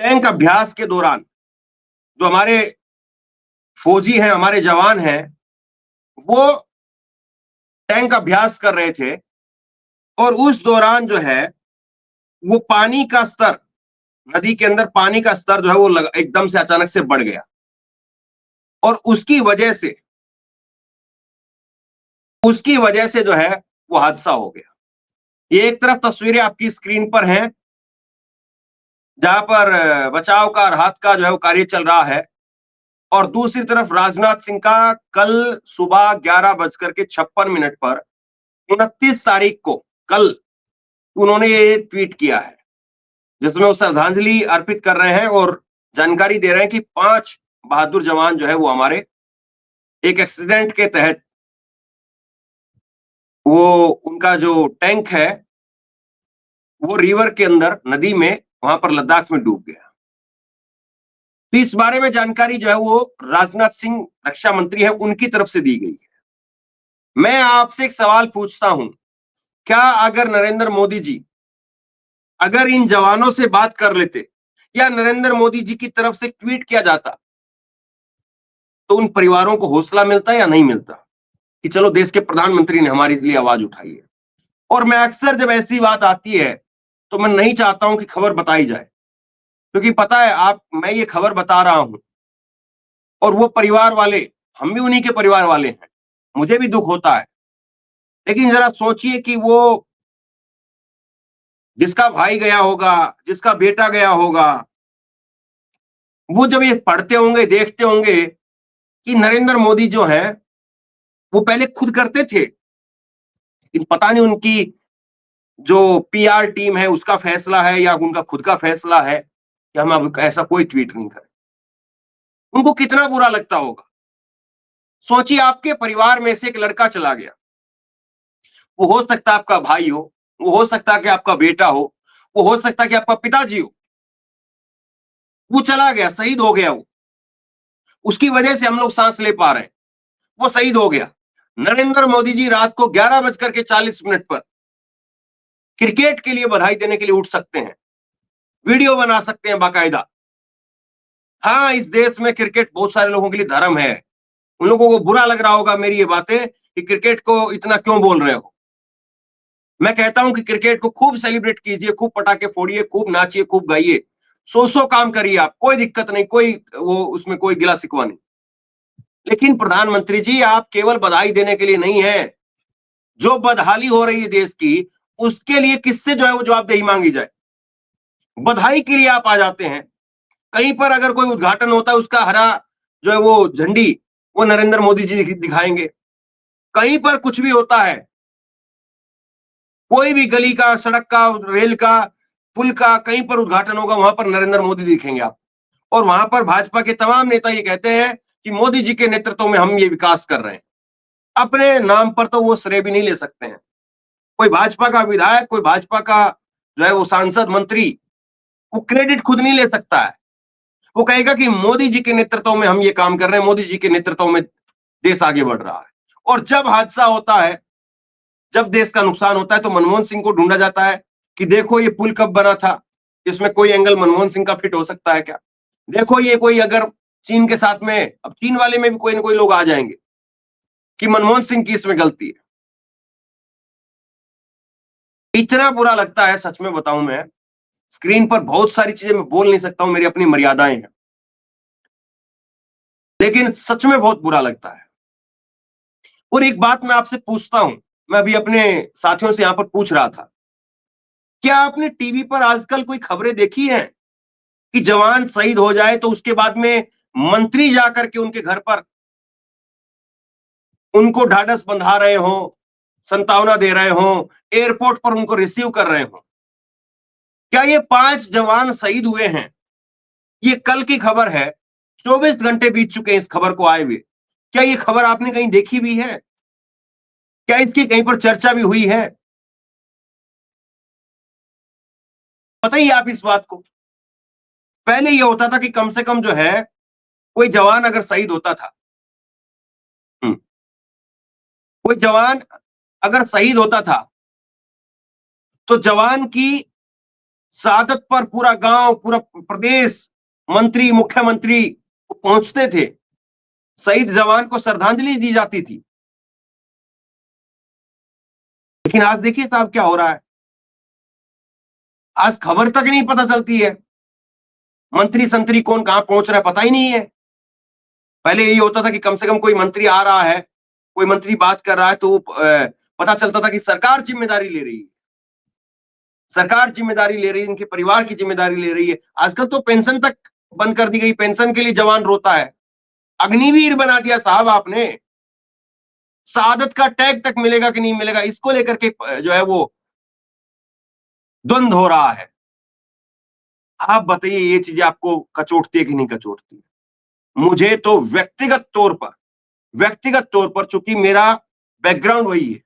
Tank अभ्यास के दौरान जो हमारे फौजी हैं, हमारे जवान हैं, वो टैंक अभ्यास कर रहे थे और उस दौरान जो है वो पानी का स्तर, नदी के अंदर पानी का स्तर जो है वो एकदम से अचानक से बढ़ गया और उसकी वजह से जो है वो हादसा हो गया। ये एक तरफ तस्वीरें आपकी स्क्रीन पर हैं, जहां पर बचाव का, राहत का जो है वो कार्य चल रहा है और दूसरी तरफ राजनाथ सिंह का कल सुबह 11:56 पर 29 तारीख को कल उन्होंने ये ट्वीट किया है, जिसमें वो श्रद्धांजलि अर्पित कर रहे हैं और जानकारी दे रहे हैं कि 5 बहादुर जवान जो है वो हमारे एक एक्सीडेंट के तहत वो उनका जो टैंक है वो रिवर के अंदर नदी में वहां पर लद्दाख में डूब गया। तो इस बारे में जानकारी जो है वो राजनाथ सिंह रक्षा मंत्री है उनकी तरफ से दी गई है। मैं आपसे एक सवाल पूछता हूं, क्या अगर नरेंद्र मोदी जी अगर इन जवानों से बात कर लेते या नरेंद्र मोदी जी की तरफ से ट्वीट किया जाता तो उन परिवारों को हौसला मिलता या नहीं मिलता कि चलो देश के प्रधानमंत्री ने हमारे लिए आवाज उठाई है। और मैं अक्सर जब ऐसी बात आती है तो मैं नहीं चाहता हूं कि खबर बताई जाए, क्योंकि पता है मैं ये खबर बता रहा हूं और वो परिवार वाले, हम भी उन्हीं के परिवार वाले हैं, मुझे भी दुख होता है। लेकिन जरा सोचिए कि वो जिसका भाई गया होगा, जिसका बेटा गया होगा, वो जब ये पढ़ते होंगे, देखते होंगे कि नरेंद्र मोदी जो है वो पहले खुद करते थे, लेकिन पता नहीं उनकी जो पीआर टीम है उसका फैसला है या उनका खुद का फैसला है कि हम अब ऐसा कोई ट्वीट नहीं करें। उनको कितना बुरा लगता होगा। सोचिए आपके परिवार में से एक लड़का चला गया, वो हो सकता है आपका भाई वो हो सकता है कि आपका बेटा वो हो सकता है कि आपका पिताजी वो चला गया, शहीद हो गया उसकी वजह से हम लोग सांस ले पा रहे हैं, वो शहीद हो गया। नरेंद्र मोदी जी रात को 11:40 पर क्रिकेट के लिए बधाई देने के लिए उठ सकते हैं, वीडियो बना सकते हैं बाकायदा। हाँ, इस देश में क्रिकेट बहुत सारे लोगों के लिए धर्म है। उन लोगों को बुरा लग रहा होगा मेरी ये बातें कि क्रिकेट को इतना क्यों बोल रहे हो। मैं कहता हूं कि क्रिकेट को खूब सेलिब्रेट कीजिए, खूब पटाखे फोड़िए, खूब नाचिए, खूब गाइए, सौ काम करिए आप, कोई दिक्कत नहीं, कोई वो उसमें कोई गिला शिकवा नहीं। लेकिन प्रधानमंत्री जी आप केवल बधाई देने के लिए नहीं है, जो बदहाली हो रही है देश की उसके लिए किससे जो है वो जवाबदेही मांगी जाए। बधाई के लिए आप आ जाते हैं, कहीं पर अगर कोई उद्घाटन होता है उसका हरा जो है वो झंडी वो नरेंद्र मोदी जी दिखाएंगे। कहीं पर कुछ भी होता है, कोई भी गली का, सड़क का, रेल का, पुल का कहीं पर उद्घाटन होगा वहां पर नरेंद्र मोदी दिखेंगे आप। और वहां पर भाजपा के तमाम नेता ये कहते हैं कि मोदी जी के नेतृत्व में हम ये विकास कर रहे हैं। अपने नाम पर तो वो श्रेय भी नहीं ले सकते हैं। कोई भाजपा का विधायक, कोई भाजपा का जो है वो सांसद, मंत्री, वो क्रेडिट खुद नहीं ले सकता है। वो कहेगा कि मोदी जी के नेतृत्व में हम ये काम कर रहे हैं, मोदी जी के नेतृत्व में देश आगे बढ़ रहा है। और जब हादसा होता है, जब देश का नुकसान होता है तो मनमोहन सिंह को ढूंढा जाता है कि देखो ये पुल कब बना था, इसमें कोई एंगल मनमोहन सिंह का फिट हो सकता है क्या। देखो ये कोई अगर चीन के साथ में, अब चीन वाले में भी कोई ना कोई लोग आ जाएंगे कि मनमोहन सिंह की इसमें गलती है। इतना बुरा लगता है, सच में बताऊं मैं, स्क्रीन पर बहुत सारी चीजें मैं बोल नहीं सकता हूं, मेरी अपनी मर्यादाएं हैं, लेकिन सच में बहुत बुरा लगता है। और एक बात मैं आपसे पूछता हूं, मैं अभी अपने साथियों से यहां पर पूछ रहा था, क्या आपने टीवी पर आजकल कोई खबरें देखी हैं कि जवान शहीद हो जाए तो उसके बाद में मंत्री जाकर के उनके घर पर उनको ढाढ़स बंधा रहे हो, संतावना दे रहे हो, एयरपोर्ट पर उनको रिसीव कर रहे हो। क्या ये 5 जवान शहीद हुए हैं, ये कल की खबर है, 24 घंटे बीत चुके हैं इस खबर को आए हुए। क्या ये खबर आपने कहीं देखी भी है? क्या इसकी कहीं पर चर्चा भी हुई है? बताइए आप इस बात को। पहले ये होता था कि कम से कम जो है कोई जवान अगर शहीद होता था, हम्म, कोई जवान अगर शहीद होता था तो जवान की शहादत पर पूरा गांव, पूरा प्रदेश, मंत्री, मुख्यमंत्री पहुंचते थे, शहीद जवान को श्रद्धांजलि दी जाती थी। लेकिन आज देखिए साहब क्या हो रहा है, आज खबर तक नहीं पता चलती है, मंत्री संतरी कौन कहां पहुंच रहा है पता ही नहीं है। पहले यही होता था कि कम से कम कोई मंत्री आ रहा है, कोई मंत्री बात कर रहा है तो पता चलता था कि सरकार जिम्मेदारी ले रही है, सरकार जिम्मेदारी ले रही है, इनके परिवार की जिम्मेदारी ले रही है। आजकल तो पेंशन तक बंद कर दी गई, पेंशन के लिए जवान रोता है। अग्निवीर बना दिया साहब आपने, शहादत का टैग तक मिलेगा कि नहीं मिलेगा इसको लेकर के जो है वो द्वंद हो रहा है। आप बताइए ये चीजें आपको कचोटती है कि नहीं कचोटती? मुझे तो व्यक्तिगत तौर पर चूंकि मेरा बैकग्राउंड वही है,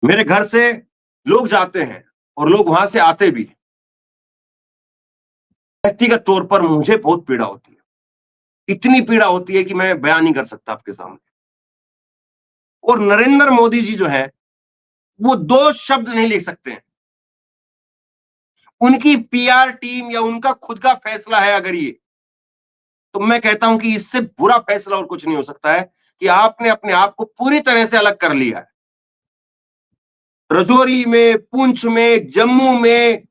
मेरे घर से लोग जाते हैं और लोग वहां से आते भी, व्यक्तिगत तौर पर मुझे बहुत पीड़ा होती है, इतनी पीड़ा होती है कि मैं बयान नहीं कर सकता आपके सामने। और नरेंद्र मोदी जी जो है वो दो शब्द नहीं लिख सकते हैं, उनकी पीआर टीम या उनका खुद का फैसला है अगर ये, तो मैं कहता हूं कि इससे बुरा फैसला और कुछ नहीं हो सकता है कि आपने अपने आप को पूरी तरह से अलग कर लिया है। रजौरी में, पुंछ में, जम्मू में,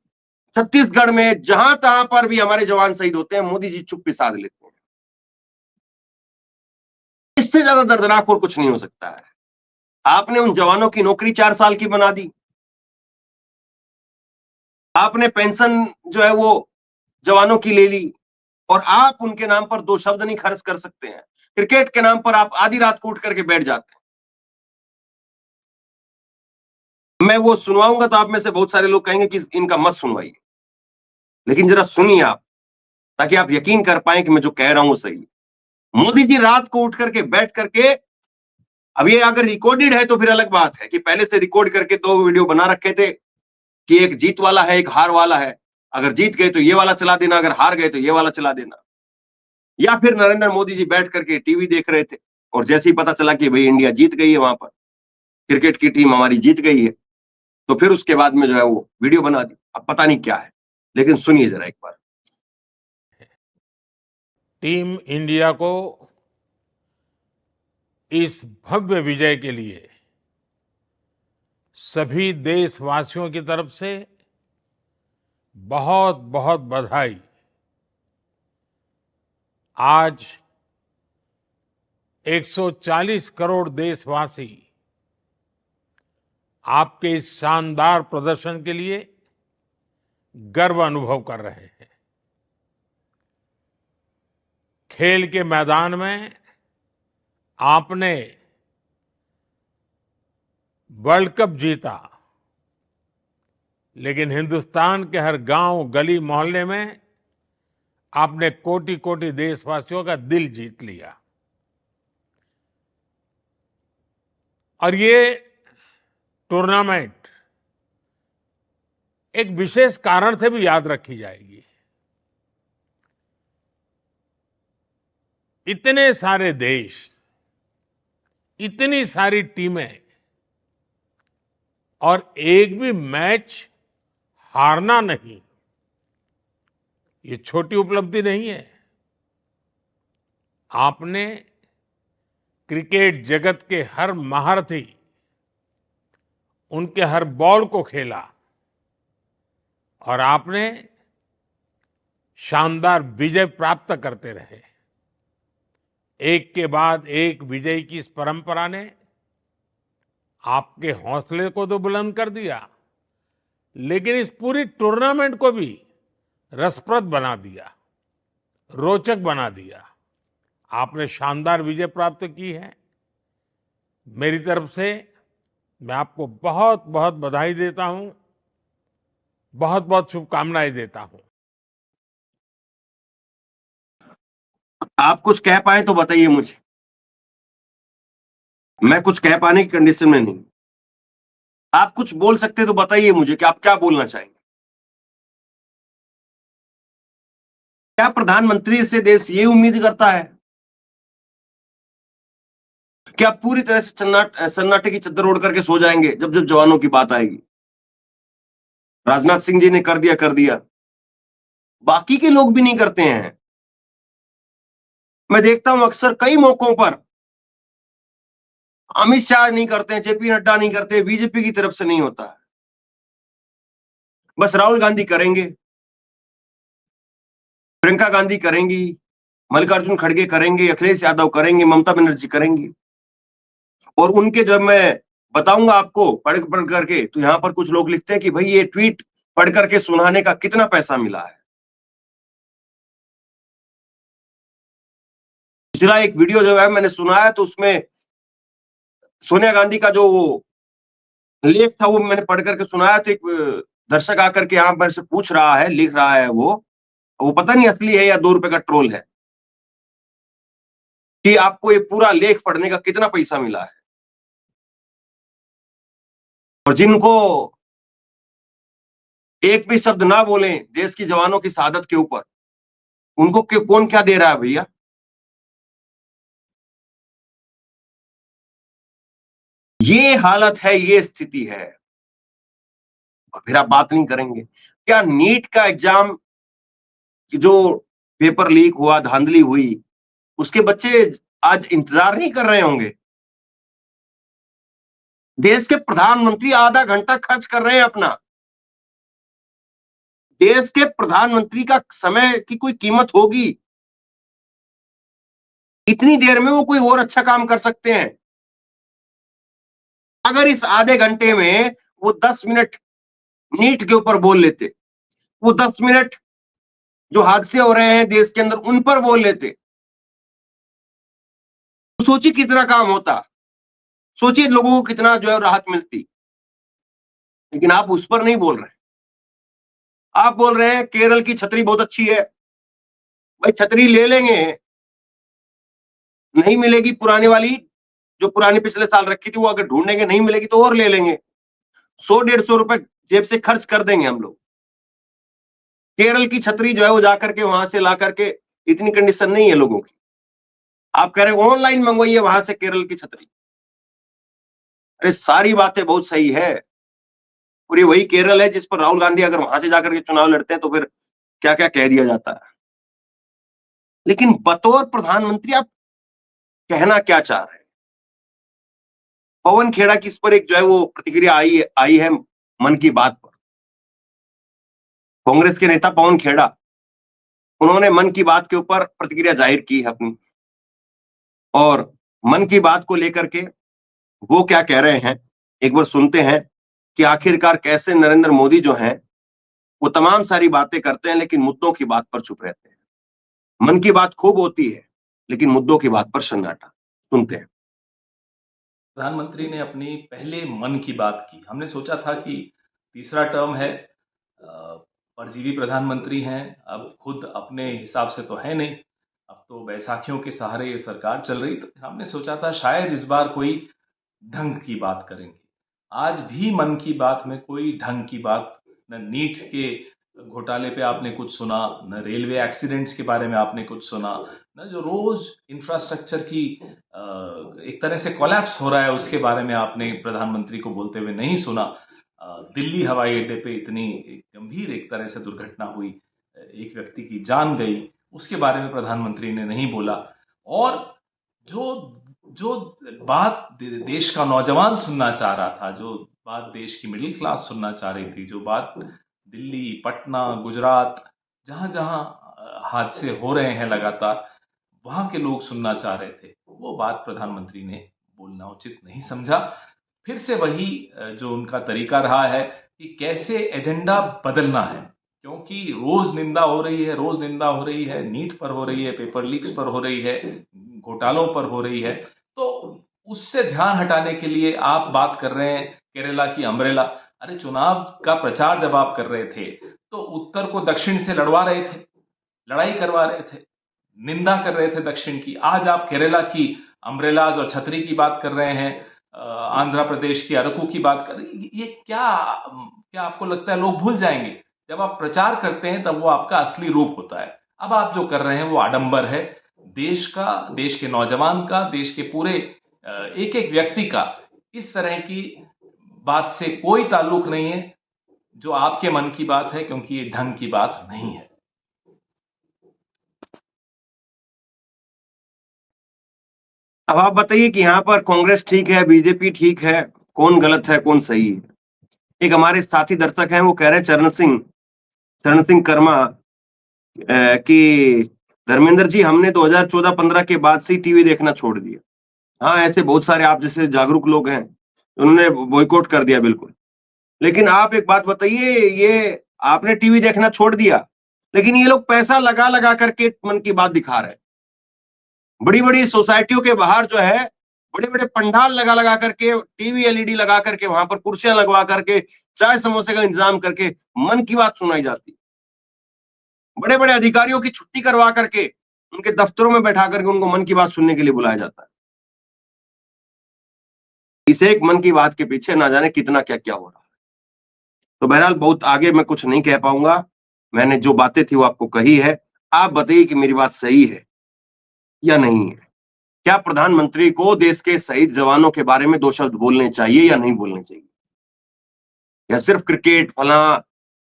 छत्तीसगढ़ में, जहां तहां पर भी हमारे जवान शहीद होते हैं, मोदी जी चुप्पी साध लेते हैं। इससे ज्यादा दर्दनाक और कुछ नहीं हो सकता है। आपने उन जवानों की नौकरी 4 साल की बना दी, आपने पेंशन जो है वो जवानों की ले ली, और आप उनके नाम पर दो शब्द नहीं खर्च कर सकते हैं। क्रिकेट के नाम पर आप आधी रात को उठ करके बैठ जाते हैं। मैं वो सुनवाऊंगा तो आप में से बहुत सारे लोग कहेंगे कि इनका मत सुनवाइए, लेकिन जरा सुनिए आप, ताकि आप यकीन कर पाए कि मैं जो कह रहा हूं वो सही है। मोदी जी रात को उठ करके बैठ करके, अब ये अगर रिकॉर्डेड है तो फिर अलग बात है कि पहले से रिकॉर्ड करके 2 वीडियो बना रखे थे कि एक जीत वाला है, एक हार वाला है, अगर जीत गए तो ये वाला चला देना, अगर हार गए तो ये वाला चला देना। या फिर नरेंद्र मोदी जी बैठ करके टीवी देख रहे थे और जैसे ही पता चला कि भाई इंडिया जीत गई है, वहां पर क्रिकेट की टीम हमारी जीत गई है, तो फिर उसके बाद में जो है वो वीडियो बना दी। अब पता नहीं क्या है, लेकिन सुनिए जरा एक बार। टीम इंडिया को इस भव्य विजय के लिए सभी देशवासियों की तरफ से बहुत बहुत बधाई। आज 140 करोड़ देशवासी आपके इस शानदार प्रदर्शन के लिए गर्व अनुभव कर रहे हैं। खेल के मैदान में आपने वर्ल्ड कप जीता, लेकिन हिंदुस्तान के हर गांव, गली, मोहल्ले में आपने कोटि कोटि देशवासियों का दिल जीत लिया। और ये टूर्नामेंट एक विशेष कारण से भी याद रखी जाएगी। इतने सारे देश, इतनी सारी टीमें, और एक भी मैच हारना नहीं, ये छोटी उपलब्धि नहीं है। आपने क्रिकेट जगत के हर महारथी, उनके हर बॉल को खेला और आपने शानदार विजय प्राप्त करते रहे। एक के बाद एक विजय की इस परंपरा ने आपके हौसले को तो बुलंद कर दिया, लेकिन इस पूरी टूर्नामेंट को भी रसप्रद बना दिया, रोचक बना दिया। आपने शानदार विजय प्राप्त की है। मेरी तरफ से मैं आपको बहुत बहुत बधाई देता हूं, बहुत बहुत शुभकामनाएं देता हूं। आप कुछ कह पाए तो बताइए मुझे, मैं कुछ कह पाने की कंडीशन में नहीं। आप कुछ बोल सकते तो बताइए मुझे कि आप क्या बोलना चाहेंगे। क्या प्रधानमंत्री से देश ये उम्मीद करता है कि आप पूरी तरह से सन्नाटे की चद्दर ओढ़ करके सो जाएंगे जब जब जवानों की बात आएगी? राजनाथ सिंह जी ने कर दिया, बाकी के लोग भी नहीं करते हैं। मैं देखता हूं अक्सर कई मौकों पर अमित शाह नहीं करते हैं, जेपी नड्डा नहीं करते, बीजेपी की तरफ से नहीं होता है। बस राहुल गांधी करेंगे, प्रियंका गांधी करेंगी, मल्लिकार्जुन खड़गे करेंगे, अखिलेश यादव करेंगे, ममता बनर्जी करेंगी। और उनके जब मैं बताऊंगा आपको पढ़ करके, तो यहां पर कुछ लोग लिखते हैं कि भाई ये ट्वीट पढ़ करके सुनाने का कितना पैसा मिला है। पिछला एक वीडियो जो है मैंने सुना है, तो उसमें सोनिया गांधी का जो वो लेख था वो मैंने पढ़ करके सुनाया। तो एक दर्शक आकर के यहाँ पर से पूछ रहा है, लिख रहा है वो पता नहीं असली है या 2 रुपए का ट्रोल है, कि आपको ये पूरा लेख पढ़ने का कितना पैसा मिला है। और जिनको एक भी शब्द ना बोलें देश की जवानों की शहादत के ऊपर, उनको कौन क्या दे रहा है भैया? ये हालत है, ये स्थिति है। और फिर आप बात नहीं करेंगे क्या नीट का एग्जाम की जो पेपर लीक हुआ, धांधली हुई, उसके बच्चे आज इंतजार नहीं कर रहे होंगे? देश के प्रधानमंत्री आधा घंटा खर्च कर रहे हैं अपना। देश के प्रधानमंत्री का समय की कोई कीमत होगी? इतनी देर में वो कोई और अच्छा काम कर सकते हैं। अगर इस आधे घंटे में वो 10 मिनट नीट के ऊपर बोल लेते, वो 10 मिनट जो हादसे हो रहे हैं देश के अंदर उन पर बोल लेते, तो सोचिए कितना काम होता, सोचिए लोगों को कितना जो है राहत मिलती। लेकिन आप उस पर नहीं बोल रहे। आप बोल रहे हैं केरल की छतरी बहुत अच्छी है। भाई छतरी ले लेंगे, नहीं मिलेगी पुराने वाली, जो पुरानी पिछले साल रखी थी वो अगर ढूंढेंगे नहीं मिलेगी तो और ले लेंगे। 100-150 रुपए जेब से खर्च कर देंगे हम लोग। केरल की छतरी जो है वो जाकर के वहां से ला करके, इतनी कंडीशन नहीं है लोगों की। आप कह रहे हैं ऑनलाइन मंगवाइए वहां से केरल की छतरी। अरे सारी बातें बहुत सही है, और ये वही केरल है जिस पर राहुल गांधी अगर वहां से जाकर के चुनाव लड़ते हैं तो फिर क्या क्या कह दिया जाता है। लेकिन बतौर प्रधानमंत्री आप कहना क्या चाह रहे हैं? पवन खेड़ा की इस पर एक जो है वो प्रतिक्रिया आई है मन की बात पर। कांग्रेस के नेता पवन खेड़ा, उन्होंने मन की बात के ऊपर प्रतिक्रिया जाहिर की है अपनी, और मन की बात को लेकर के वो क्या कह रहे हैं, एक बार सुनते हैं कि आखिरकार कैसे नरेंद्र मोदी जो हैं वो तमाम सारी बातें करते हैं लेकिन मुद्दों की बात पर चुप रहते हैं। मन की बात खूब होती है लेकिन मुद्दों की बात पर सन्नाटा। सुनते हैं। प्रधानमंत्री ने अपनी पहले मन की बात की। हमने सोचा था कि तीसरा टर्म है, परजीवी प्रधानमंत्री हैं, अब खुद अपने हिसाब से तो है नहीं, अब तो बैसाखियों के सहारे ये सरकार चल रही, तो हमने सोचा था शायद इस बार कोई ढंग की बात करेंगे। आज भी मन की बात में कोई ढंग की बात, न नीट के घोटाले पे आपने कुछ सुना, न रेलवे एक्सीडेंट्स के बारे में आपने कुछ सुना, न जो रोज इंफ्रास्ट्रक्चर की एक तरह से कोलैप्स हो रहा है उसके बारे में आपने प्रधानमंत्री को बोलते हुए नहीं सुना। दिल्ली हवाई अड्डे पे इतनी गंभीर एक तरह से दुर्घटना हुई, एक व्यक्ति की जान गई, उसके बारे में प्रधानमंत्री ने नहीं बोला। और जो जो बात देश का नौजवान सुनना चाह रहा था, जो बात देश की मिडिल क्लास सुनना चाह रही थी, जो बात दिल्ली, पटना, गुजरात, जहां जहां हादसे हो रहे हैं लगातार, वहां के लोग सुनना चाह रहे थे, वो बात प्रधानमंत्री ने बोलना उचित नहीं समझा। फिर से वही जो उनका तरीका रहा है कि कैसे एजेंडा बदलना है, क्योंकि रोज निंदा हो रही है, रोज निंदा हो रही है, नीट पर हो रही है, पेपर लीक्स पर हो रही है, घोटालों पर हो रही है, तो उससे ध्यान हटाने के लिए आप बात कर रहे हैं केरला की अम्ब्रेला। अरे चुनाव का प्रचार जब आप कर रहे थे तो उत्तर को दक्षिण से लड़वा रहे थे, लड़ाई करवा रहे थे, निंदा कर रहे थे दक्षिण की। आज आप केरला की अम्ब्रेलाज और छतरी की बात कर रहे हैं, आंध्र प्रदेश की अरकू की बात कर रहे हैं। ये क्या क्या आपको लगता है लोग भूल जाएंगे? जब आप प्रचार करते हैं तब वो आपका असली रूप होता है। अब आप जो कर रहे हैं वो आडंबर है। देश का, देश के नौजवान का, देश के पूरे एक एक व्यक्ति का इस तरह की बात से कोई ताल्लुक नहीं है। जो आपके मन की बात है, क्योंकि ये ढंग की बात नहीं है। अब आप बताइए कि यहाँ पर कांग्रेस ठीक है, बीजेपी ठीक है, कौन गलत है, कौन सही है? एक हमारे साथी दर्शक हैं, वो कह रहे हैं चरण सिंह कर्मा कि धर्मेंद्र जी हमने 2014-15 के बाद से ही टीवी देखना छोड़ दिया। हाँ, ऐसे बहुत सारे आप जैसे जागरूक लोग हैं, उन्होंने बॉयकॉट कर दिया बिल्कुल। लेकिन आप एक बात बताइए, ये आपने टीवी देखना छोड़ दिया, लेकिन ये लोग पैसा लगा-लगा करके मन की बात दिखा रहे हैं। बड़ी-बड़ी सोसाइटियों के बाहर जो है, बड़े-बड़े पंडाल लगा-लगा करके, टीवी एलईडी लगा करके, वहां पर कुर्सियां लगवा करके, चाय समोसे का इंतजाम करके मन की बात सुनाई जाती है। बड़े-बड़े अधिकारियों की छुट्टी करवा करके, उनके दफ्तरों में बैठा करके उनको मन की बात सुनने के लिए बुलाया जाता है। इस एक मन की बात के पीछे ना जाने कितना क्या-क्या हो रहा है। तो बहरहाल बहुत आगे मैं कुछ नहीं कह पाऊंगा। मैंने जो बातें थी वो आपको कही है। आप बताइए कि मेरी बात सही है या नहीं है? क्या प्रधानमंत्री को देश के शहीद जवानों के बारे में 2 शब्द बोलने चाहिए या नहीं बोलने चाहिए? या सिर्फ क्रिकेट फलां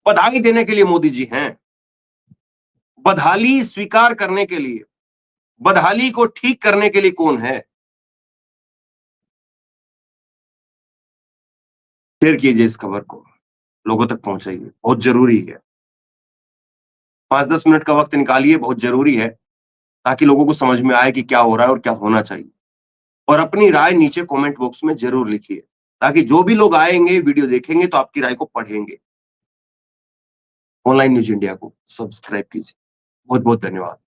बधाई देने के लिए मोदी जी हैं? बदहाली स्वीकार करने के लिए, बदहाली को ठीक करने के लिए कौन है? शेयर कीजिए इस खबर को, लोगों तक पहुंचाइए, बहुत जरूरी है। 5-10 मिनट का वक्त निकालिए, बहुत जरूरी है, ताकि लोगों को समझ में आए कि क्या हो रहा है और क्या होना चाहिए। और अपनी राय नीचे कमेंट बॉक्स में जरूर लिखिए, ताकि जो भी लोग आएंगे, वीडियो देखेंगे तो आपकी राय को पढ़ेंगे। ऑनलाइन न्यूज इंडिया को सब्सक्राइब कीजिए। बहुत बहुत धन्यवाद।